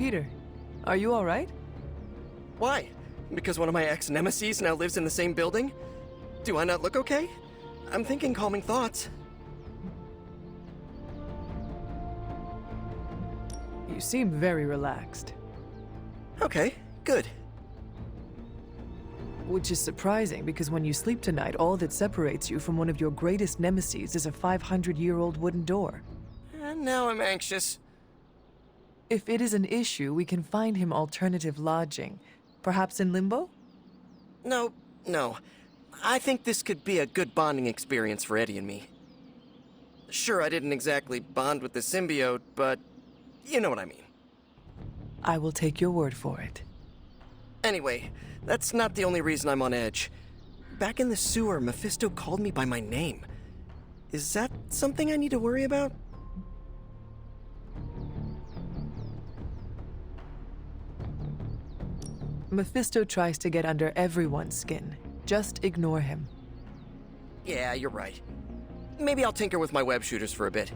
Peter. Are you all right? Why? Because one of my ex-nemesis now lives in the same building? Do I not look okay? I'm thinking calming thoughts. You seem very relaxed. Okay, good. Which is surprising, because when you sleep tonight, all that separates you from one of your greatest nemesis is a 500-year-old wooden door. And now I'm anxious. If it is an issue, we can find him alternative lodging. Perhaps in Limbo? No. I think this could be a good bonding experience for Eddie and me. Sure, I didn't exactly bond with the symbiote, but you know what I mean. I will take your word for it. Anyway, that's not the only reason I'm on edge. Back in the sewer, Mephisto called me by my name. Is that something I need to worry about? Mephisto tries to get under everyone's skin. Just ignore him. Yeah, you're right. Maybe I'll tinker with my web shooters for a bit.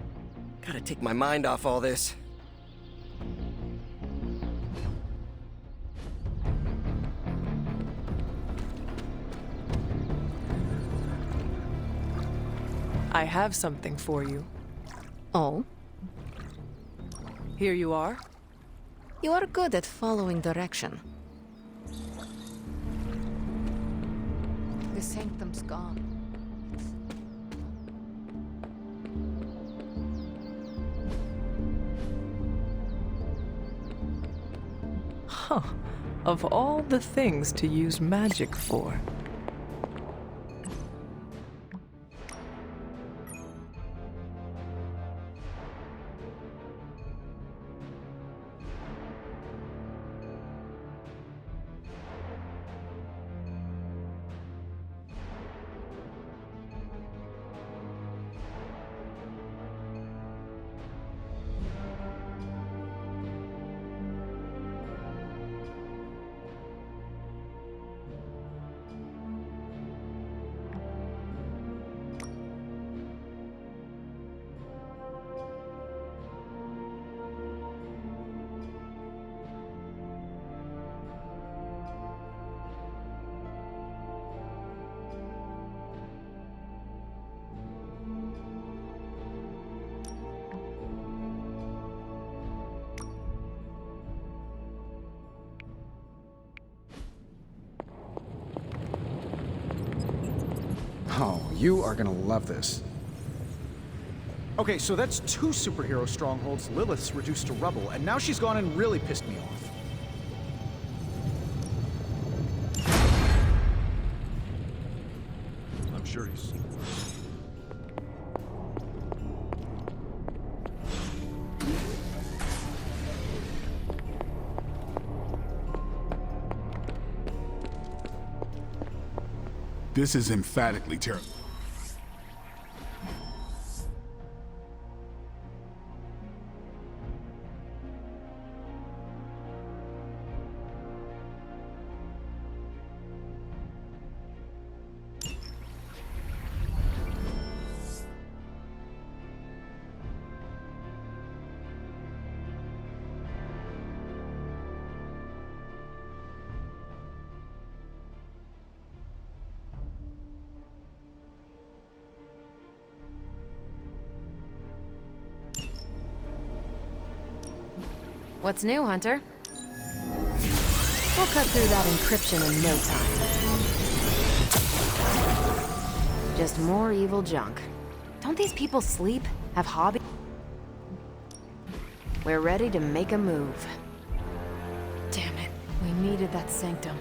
Gotta take my mind off all this. I have something for you. Oh? Here you are. You are good at following direction. The sanctum's gone. Huh. Of all the things to use magic for. Oh, you are gonna love this. Okay, so that's 2 superhero strongholds Lilith's reduced to rubble, and now she's gone and really pissed me off. I'm sure he's... This is emphatically terrible. What's new, Hunter? We'll cut through that encryption in no time. Just more evil junk. Don't these people sleep? Have hobbies? We're ready to make a move. Damn it, we needed that sanctum.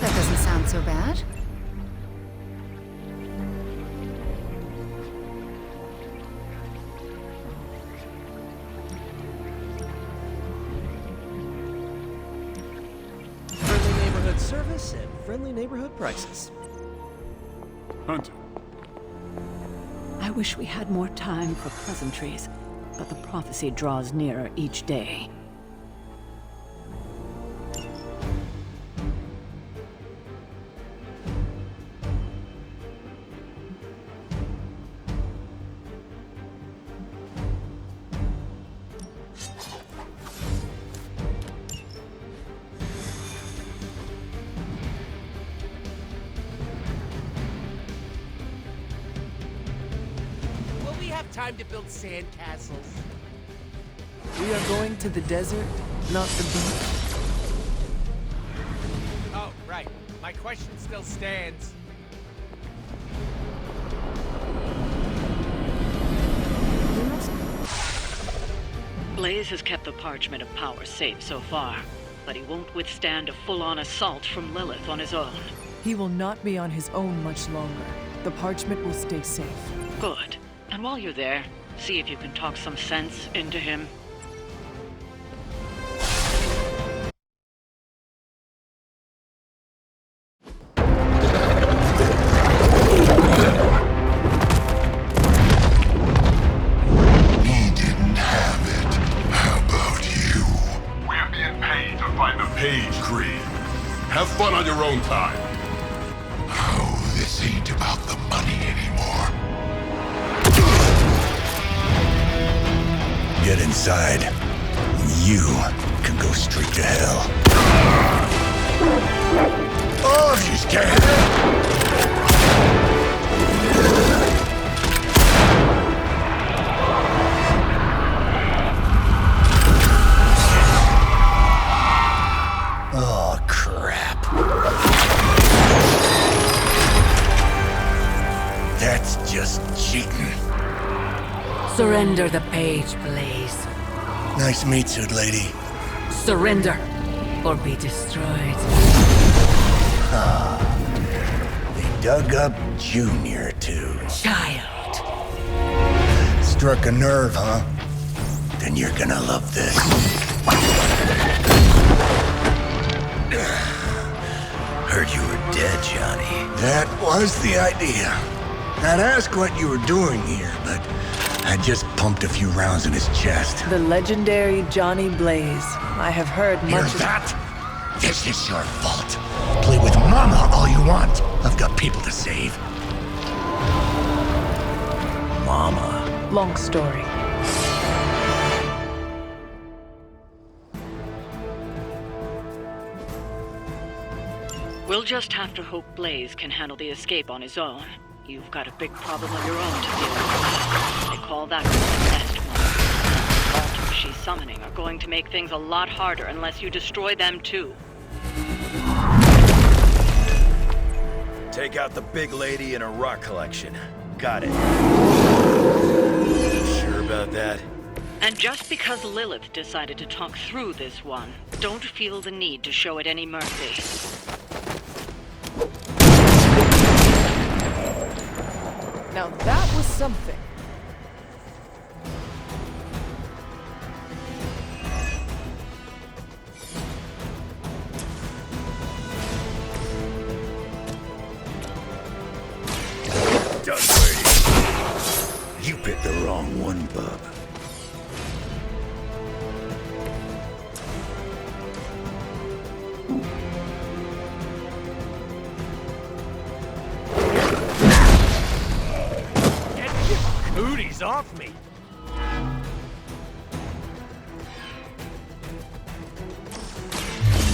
That doesn't sound so bad. Friendly neighborhood service and friendly neighborhood prices. Hunter, I wish we had more time for pleasantries, but the prophecy draws nearer each day. time to build sand castles. We are going to the desert, not the beach. Oh, right. My question still stands. Blaze has kept the Parchment of Power safe so far, but he won't withstand a full-on assault from Lilith on his own. He will not be on his own much longer. The parchment will stay safe. Good. And while you're there, see if you can talk some sense into him. He didn't have it. How about you? We're being paid to find the Page Creed. Have fun on your own time. Oh, this ain't about the money anymore. Get inside. You can go straight to hell. Oh, if she's scared. Oh, crap. That's just cheating. Surrender the Page, Blaze. Nice meat suit, lady. Surrender, or be destroyed. They dug up Junior, too. Child. Struck a nerve, huh? Then you're gonna love this. Heard you were dead, Johnny. That was the idea. I'd ask what you were doing here, but I just pumped a few rounds in his chest. The legendary Johnny Blaze. I have heard Hear much of... that? This is your fault. Play with Mama all you want. I've got people to save. Mama. Long story. We'll just have to hope Blaze can handle the escape on his own. You've got a big problem of your own to deal with. They call that one the Nest One. The altars she's summoning are going to make things a lot harder unless you destroy them too. Take out the big lady and her rock collection. Got it. Sure about that? And just because Lilith decided to talk through this one, don't feel the need to show it any mercy. Now that was something. Done waiting. You picked the wrong one, bub. Cooties off me!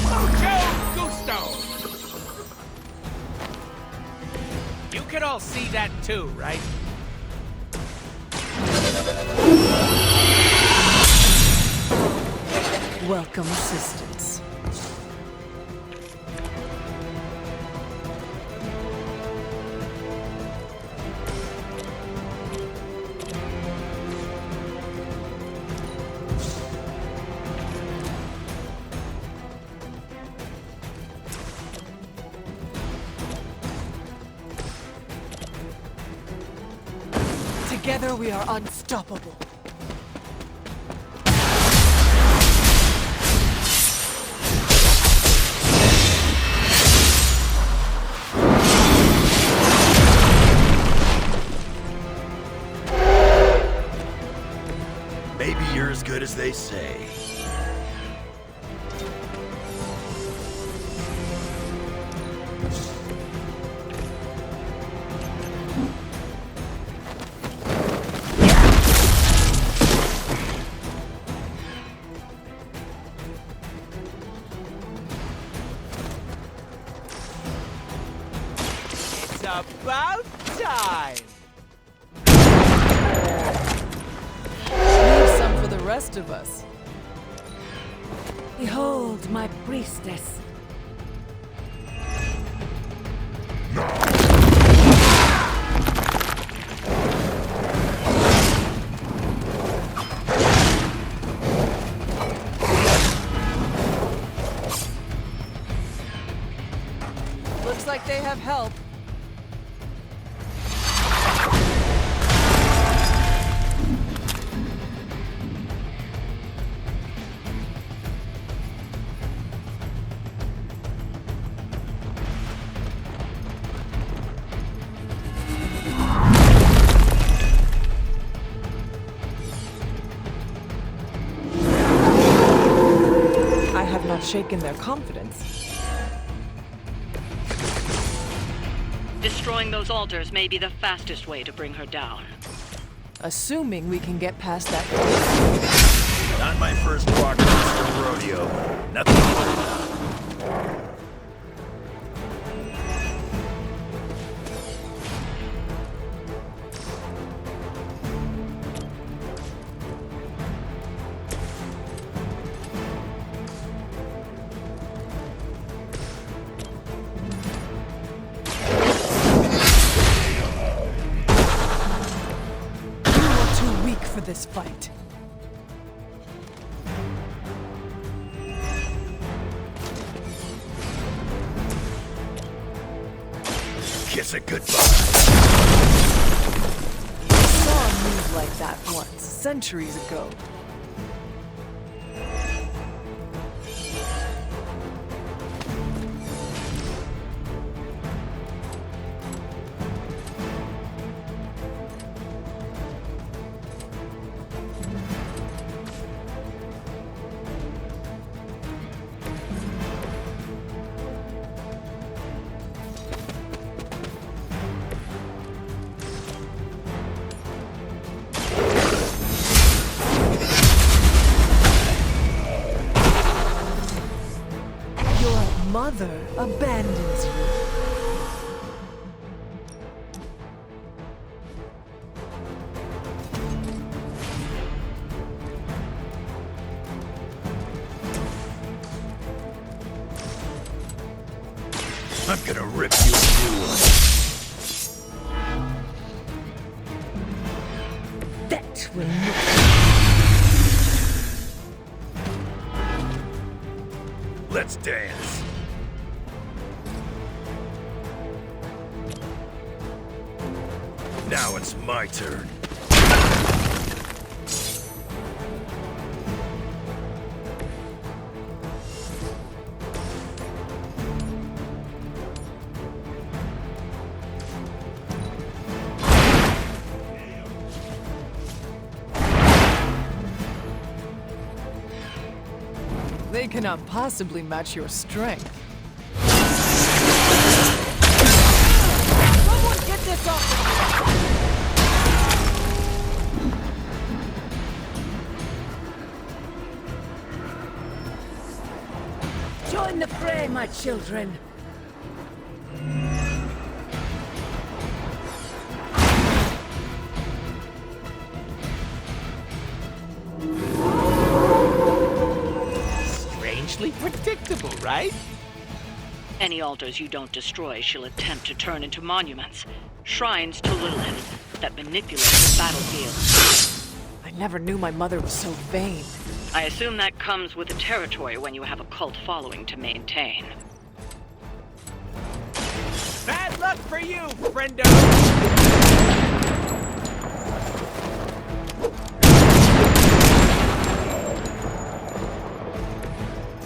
Mucho gusto! You can all see that too, right? Welcome assistance. Together we are unstoppable. Maybe you're as good as they say. It's about time! rest of us. Behold my priestess. Looks like they have help. I have not shaken their confidence. Destroying those altars may be the fastest way to bring her down. Assuming we can get past that. Not my first rock rodeo. Nothing to worry about. For this fight. Kiss it goodbye. I saw a move like that once, centuries ago. Mother abandons you. I'm gonna rip you a new one. That will not. Let's dance. Now it's my turn. They cannot possibly match your strength. Someone get this off of me! Join the fray, my children. Predictable, right? Any altars you don't destroy, she'll attempt to turn into monuments. Shrines to Lilith that manipulate the battlefield. I never knew my mother was so vain. I assume that comes with the territory when you have a cult following to maintain. Bad luck for you, friendo!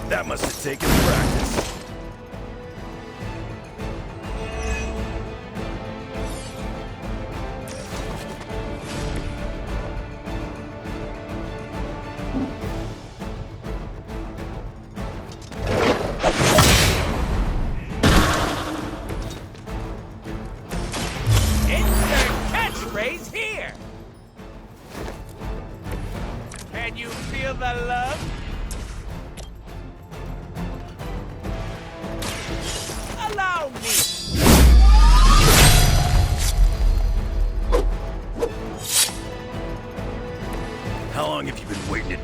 That must have taken practice. Insert catchphrase here! Can you feel the love? Allow me! How long have you been waiting to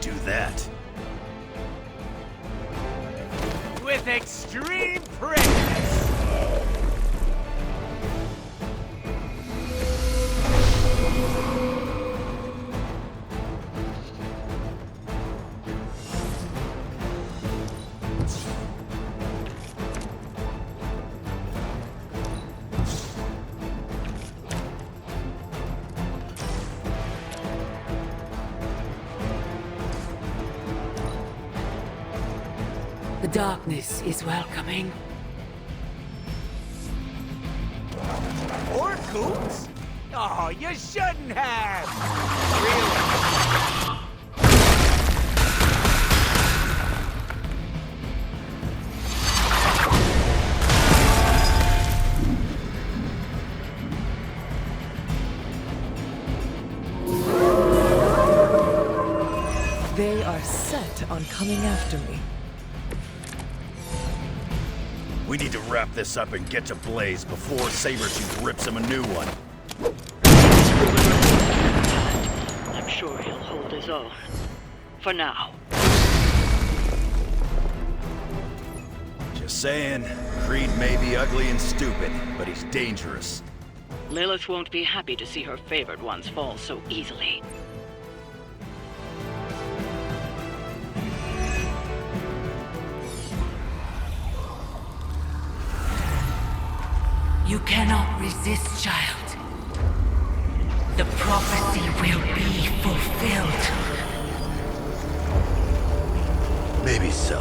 The darkness is welcoming. Orcoots? Oh, you shouldn't have! Really? They are set on coming after me. We need to wrap this up and get to Blaze before Sabretooth rips him a new one. I'm sure he'll hold his own. For now. Just saying, Creed may be ugly and stupid, but he's dangerous. Lilith won't be happy to see her favored ones fall so easily. You cannot resist, child. The prophecy will be fulfilled. Maybe so.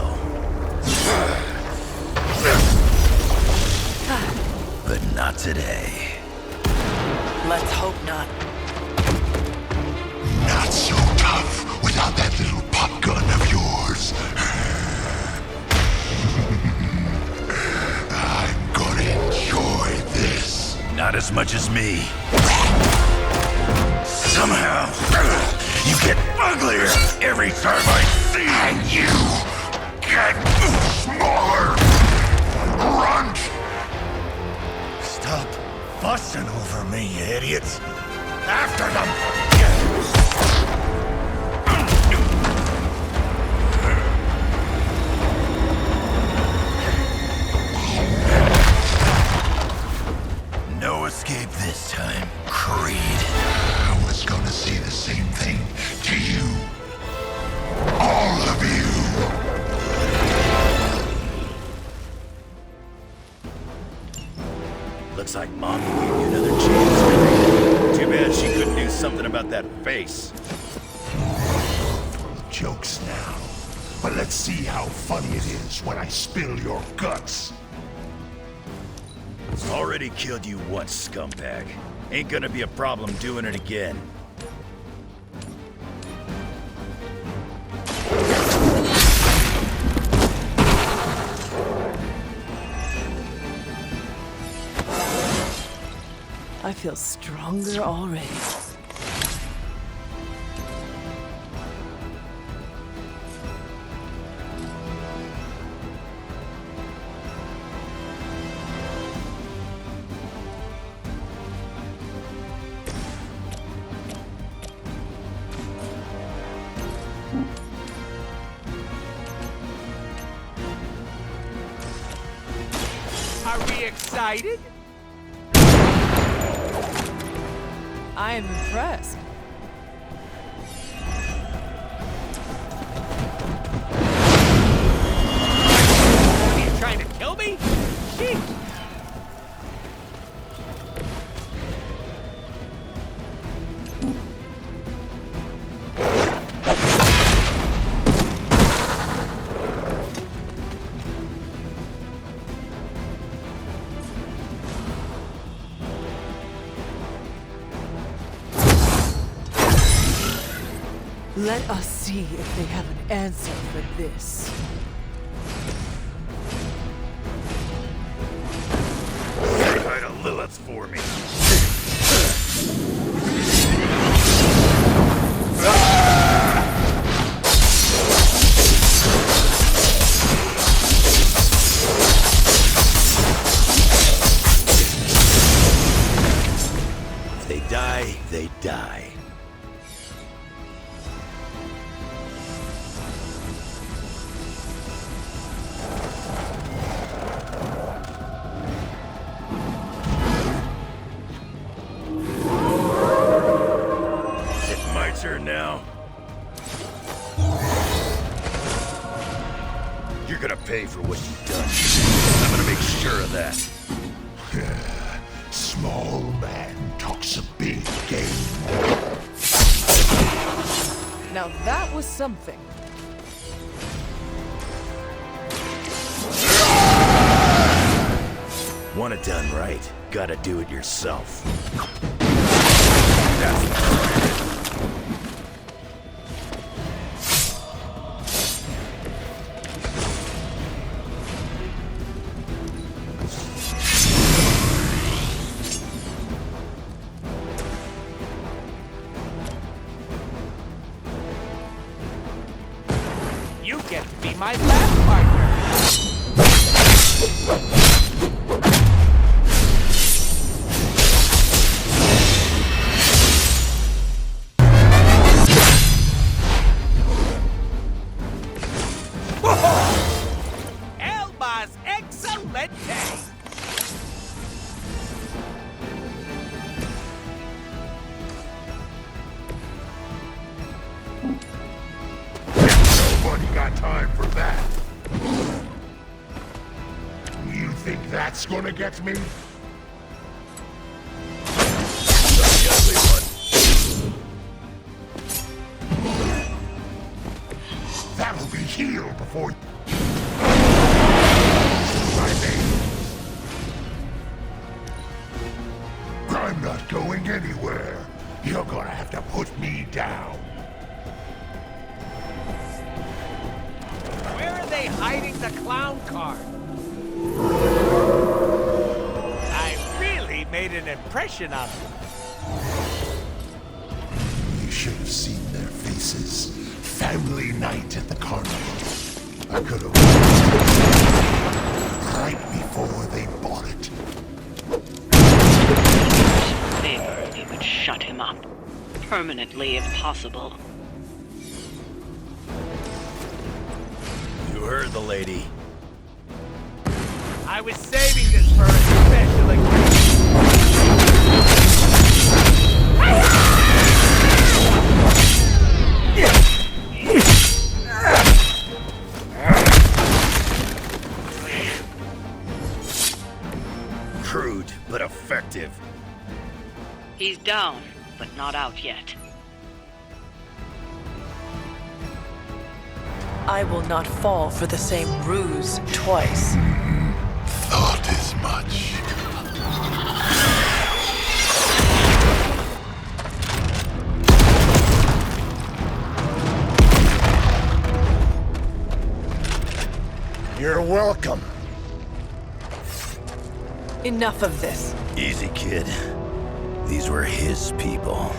But not today. Let's hope not. Not so tough without that little pop gun of yours. I'm gonna enjoy this. Not as much as me. Somehow, you get uglier every time I see you. And you get smaller. Grunt! Stop fussing over me, you idiots. After them! No escape this time, Creed. I was gonna say the same thing to you. All of you. Looks like Mom gave you another chance. Too bad she couldn't do something about that face. Jokes now. But let's see how funny it is when I spill your guts. Already killed you once, scumbag. Ain't gonna be a problem doing it again. I feel stronger already. Are we excited? I am impressed. Are you trying to kill me? Sheesh. Let us see if they have an answer for this. Say hi to Lilith for me. If they die, they die. Turn now. You're gonna pay for what you've done. I'm gonna make sure of that. Small man talks a big game. Now that was something. Want it done right, gotta do it yourself. That's the plan. You get to be my lab partner. El más excelente. Nobody got time for that. You think that's gonna get me? The ugly one. That'll be healed before my name. I'm not going anywhere. You're gonna have to put me down. Where are they hiding the clown car? I really made an impression on them. You should have seen their faces. Family night at the carnival. I could have right before they bought it. Favor if you could shut him up. Permanently, if possible. You heard the lady. I was saving this for a special occasion. Crude, but effective. He's down, but not out yet. I will not fall for the same ruse twice. Thought as much. You're welcome. Enough of this. Easy, kid. These were his people.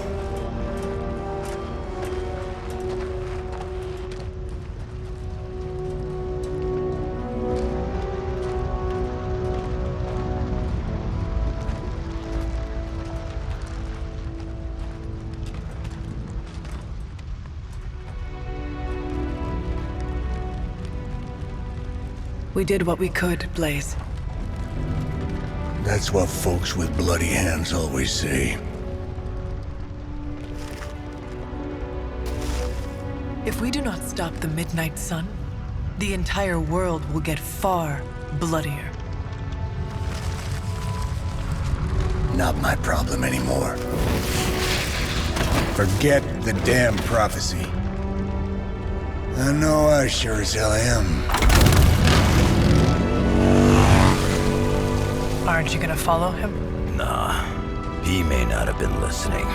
We did what we could, Blaze. That's what folks with bloody hands always say. If we do not stop the Midnight Sun, the entire world will get far bloodier. Not my problem anymore. Forget the damn prophecy. I know I sure as hell am. Aren't you gonna follow him? Nah, he may not have been listening.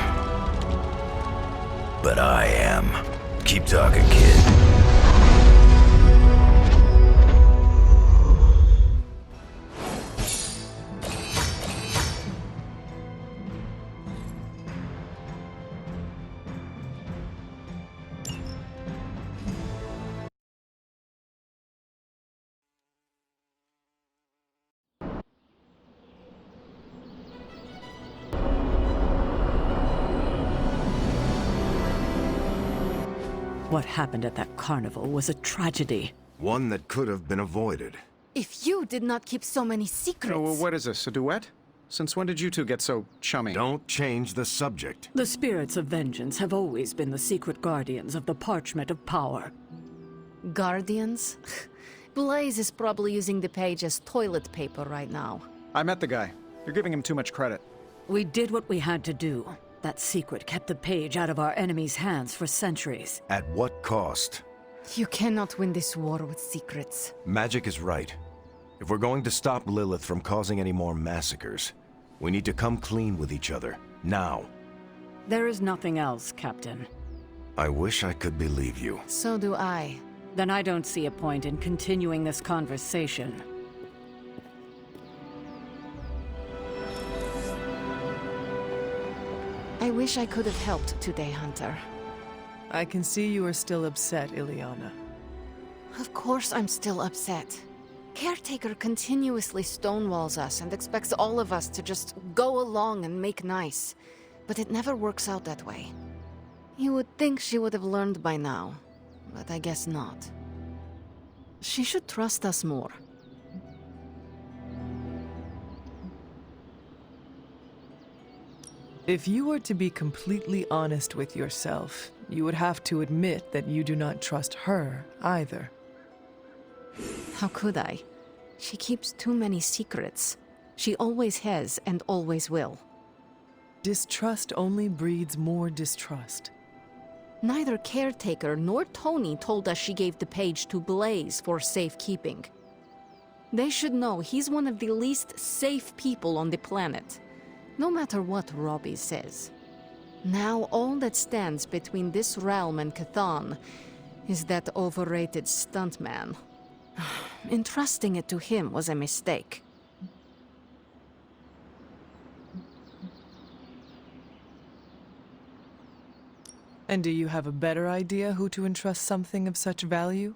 But I am. Keep talking, kid. What happened at that carnival was a tragedy. One that could have been avoided. If you did not keep so many secrets... Oh, what is this, a duet? Since when did you two get so chummy? Don't change the subject. The spirits of vengeance have always been the secret guardians of the Parchment of Power. Guardians? Blaze is probably using the page as toilet paper right now. I met the guy. You're giving him too much credit. We did what we had to do. That secret kept the page out of our enemies' hands for centuries. At what cost? You cannot win this war with secrets. Magic is right. If we're going to stop Lilith from causing any more massacres, we need to come clean with each other, now. There is nothing else, Captain. I wish I could believe you. So do I. Then I don't see a point in continuing this conversation. I wish I could have helped today, Hunter. I can see you are still upset, Ileana. Of course I'm still upset. Caretaker continuously stonewalls us and expects all of us to just go along and make nice. But it never works out that way. You would think she would have learned by now, but I guess not. She should trust us more. If you were to be completely honest with yourself, you would have to admit that you do not trust her either. How could I? She keeps too many secrets. She always has and always will. Distrust only breeds more distrust. Neither Caretaker nor Tony told us she gave the page to Blaze for safekeeping. They should know he's one of the least safe people on the planet, no matter what Robbie says. Now all that stands between this realm and Cathan is that overrated stuntman. Entrusting it to him was a mistake. And do you have a better idea who to entrust something of such value?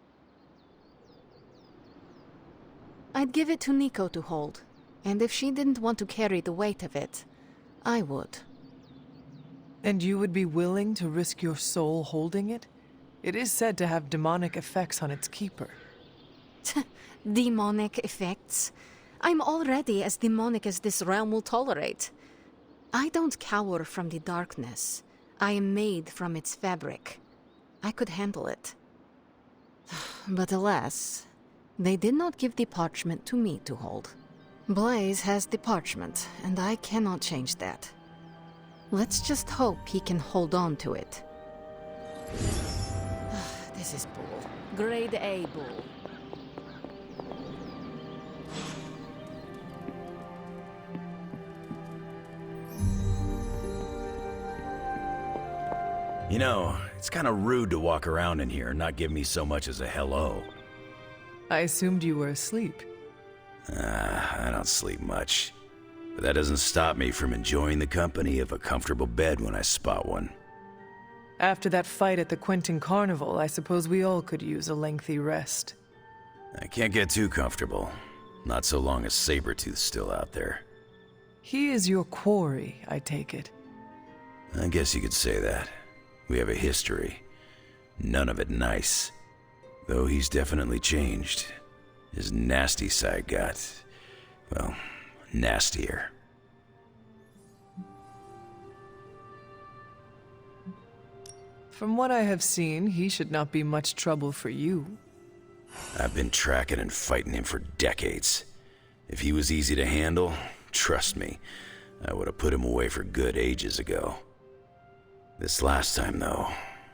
I'd give it to Nico to hold, and if she didn't want to carry the weight of it, I would. And you would be willing to risk your soul holding it? It is said to have demonic effects on its keeper. Demonic effects? I'm already as demonic as this realm will tolerate. I don't cower from the darkness. I am made from its fabric. I could handle it. But alas, they did not give the parchment to me to hold. Blaze has the parchment, and I cannot change that. Let's just hope he can hold on to it. This is bull. Grade A bull. You know, it's kind of rude to walk around in here and not give me so much as a hello. I assumed you were asleep. I don't sleep much. But that doesn't stop me from enjoying the company of a comfortable bed when I spot one. After that fight at the Quentin Carnival, I suppose we all could use a lengthy rest. I can't get too comfortable. Not so long as Sabretooth's still out there. He is your quarry, I take it. I guess you could say that. We have a history. None of it nice. Though he's definitely changed. His nasty side got, well, nastier. From what I have seen, he should not be much trouble for you. I've been tracking and fighting him for decades. If he was easy to handle, trust me, I would have put him away for good ages ago. This last time, though,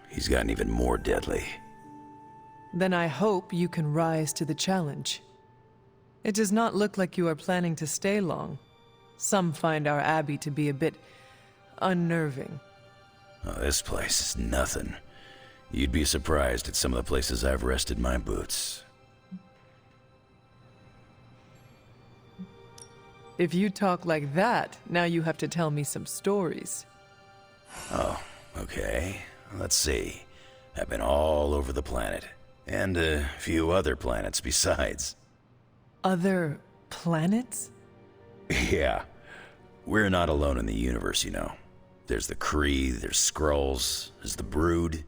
he's gotten even more deadly. Then I hope you can rise to the challenge. It does not look like you are planning to stay long. Some find our abbey to be a bit unnerving. Oh, this place is nothing. You'd be surprised at some of the places I've rested my boots. If you talk like that, now you have to tell me some stories. Oh, okay. Let's see. I've been all over the planet. And a few other planets besides. Other planets? Yeah. We're not alone in the universe, you know. There's the Kree, there's Skrulls, there's the Brood.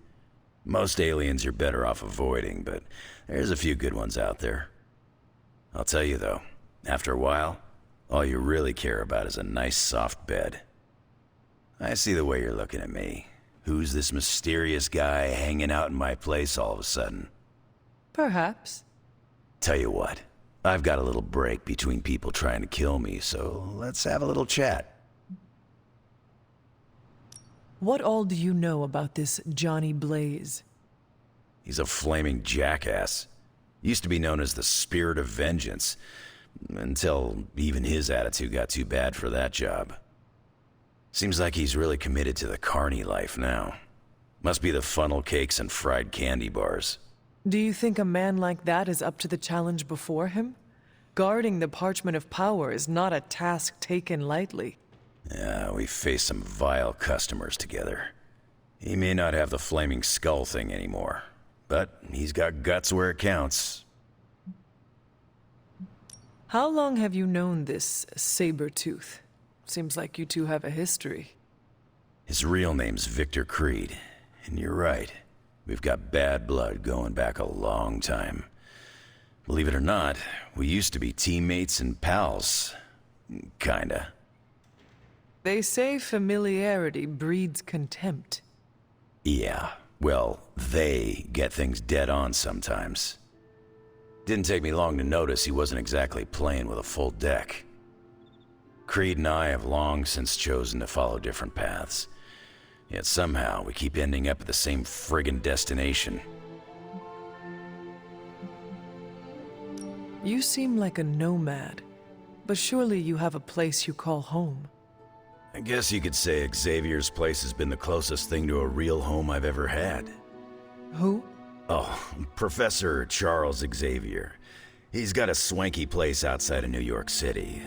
Most aliens you're better off avoiding, but there's a few good ones out there. I'll tell you though, after a while, all you really care about is a nice soft bed. I see the way you're looking at me. Who's this mysterious guy hanging out in my place all of a sudden? Perhaps. Tell you what, I've got a little break between people trying to kill me, so let's have a little chat. What all do you know about this Johnny Blaze? He's a flaming jackass. Used to be known as the Spirit of Vengeance, Until even his attitude got too bad for that job. Seems like he's really committed to the carny life now. Must be the funnel cakes and fried candy bars. Do you think a man like that is up to the challenge before him? Guarding the Parchment of Power is not a task taken lightly. Yeah, we faced some vile customers together. He may not have the flaming skull thing anymore, but he's got guts where it counts. How long have you known this Sabretooth? Seems like you two have a history. His real name's Victor Creed, and you're right. We've got bad blood going back a long time. Believe it or not, we used to be teammates and pals. Kinda. They say familiarity breeds contempt. Yeah, well, they get things dead on sometimes. Didn't take me long to notice he wasn't exactly playing with a full deck. Creed and I have long since chosen to follow different paths. Yet somehow we keep ending up at the same friggin' destination. You seem like a nomad, but surely you have a place you call home. I guess you could say Xavier's place has been the closest thing to a real home I've ever had. Who? Oh, Professor Charles Xavier. He's got a swanky place outside of New York City.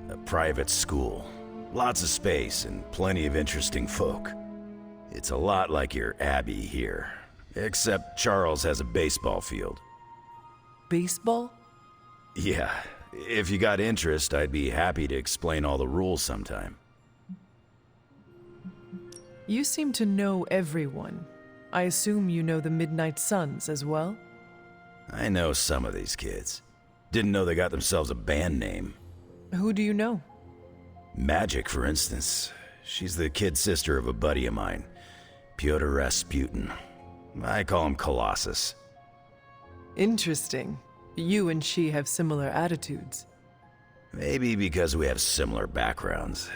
A private school. Lots of space and plenty of interesting folk. It's a lot like your Abbey here. Except Charles has a baseball field. Baseball? Yeah. If you got interest, I'd be happy to explain all the rules sometime. You seem to know everyone. I assume you know the Midnight Suns as well? I know some of these kids. Didn't know they got themselves a band name. Who do you know? Magic, for instance. She's the kid sister of a buddy of mine, Pyotr Rasputin. I call him Colossus. Interesting. You and she have similar attitudes. Maybe because we have similar backgrounds.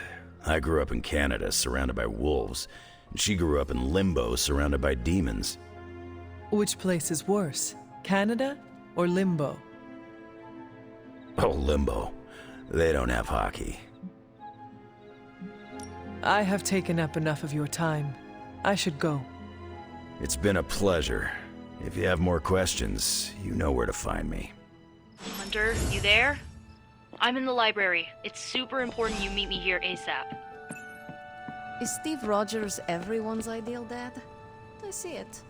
I grew up in Canada, surrounded by wolves, and she grew up in Limbo, surrounded by demons. Which place is worse, Canada or Limbo? Oh, Limbo. They don't have hockey. I have taken up enough of your time. I should go. It's been a pleasure. If you have more questions, you know where to find me. Hunter, you there? I'm in the library. It's super important you meet me here ASAP. Is Steve Rogers everyone's ideal dad? I see it.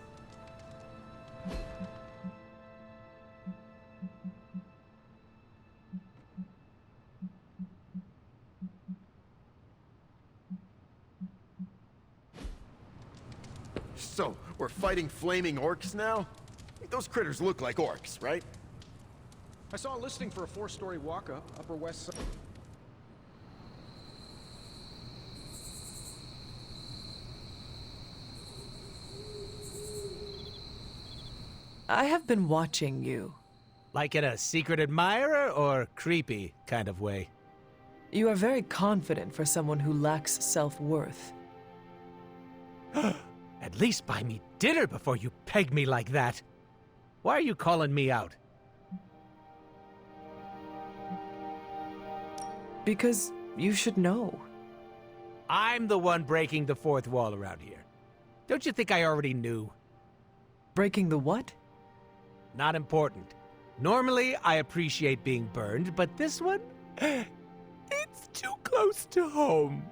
So, we're fighting flaming orcs now? Those critters look like orcs, right? I saw a listing for a 4-story walk-up, Upper West Side. I have been watching you. Like in a secret admirer or creepy kind of way? You are very confident for someone who lacks self-worth. At least buy me dinner before you peg me like that. Why are you calling me out? Because you should know. I'm the one breaking the fourth wall around here. Don't you think I already knew? Breaking the what? Not important. Normally, I appreciate being burned, but this one? It's too close to home.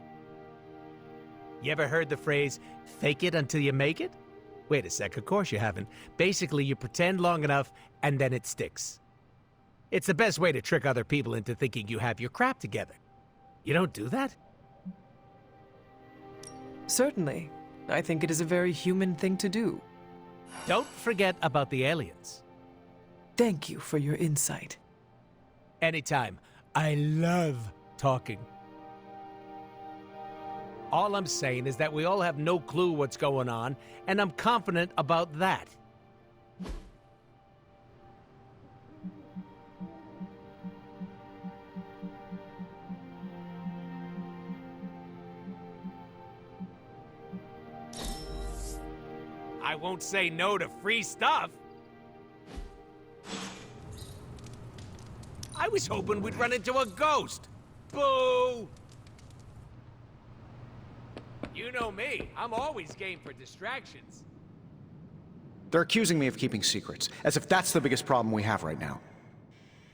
You ever heard the phrase, fake it until you make it? Wait a sec, of course you haven't. Basically, you pretend long enough, and then it sticks. It's the best way to trick other people into thinking you have your crap together. You don't do that? Certainly. I think it is a very human thing to do. Don't forget about the aliens. Thank you for your insight. Anytime. I love talking. All I'm saying is that we all have no clue what's going on, and I'm confident about that. I won't say no to free stuff. I was hoping we'd run into a ghost. Boo! You know me. I'm always game for distractions. They're accusing me of keeping secrets, as if that's the biggest problem we have right now.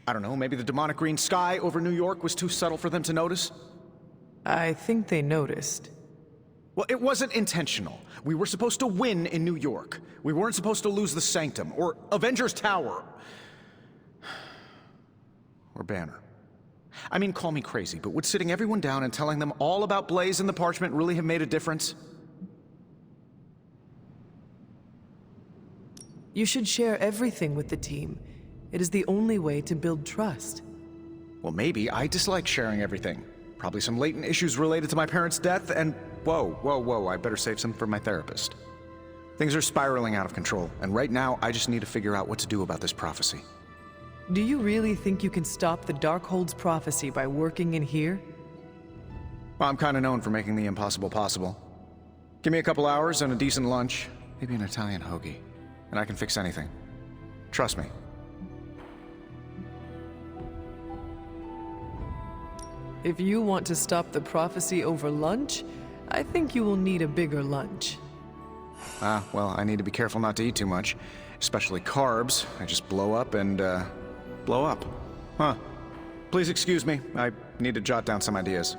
I don't know, maybe the demonic green sky over New York was too subtle for them to notice? I think they noticed. Well, it wasn't intentional. We were supposed to win in New York. We weren't supposed to lose the Sanctum, or Avengers Tower. Or Banner. I mean, call me crazy, but would sitting everyone down and telling them all about Blaze and the Parchment really have made a difference? You should share everything with the team. It is the only way to build trust. Well, maybe I dislike sharing everything. Probably some latent issues related to my parents' death, and whoa, I better save some for my therapist. Things are spiraling out of control, and right now I just need to figure out what to do about this prophecy. Do you really think you can stop the Darkhold's prophecy by working in here? Well, I'm kind of known for making the impossible possible. Give me a couple hours and a decent lunch, maybe an Italian hoagie, and I can fix anything. Trust me. If you want to stop the prophecy over lunch, I think you will need a bigger lunch. Well, I need to be careful not to eat too much, especially carbs. I just blow up and, blow up. Huh. Please excuse me. I need to jot down some ideas.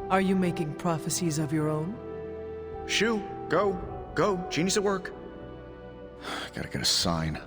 Are you making prophecies of your own? Shoo, go. Genius at work. Gotta get a sign.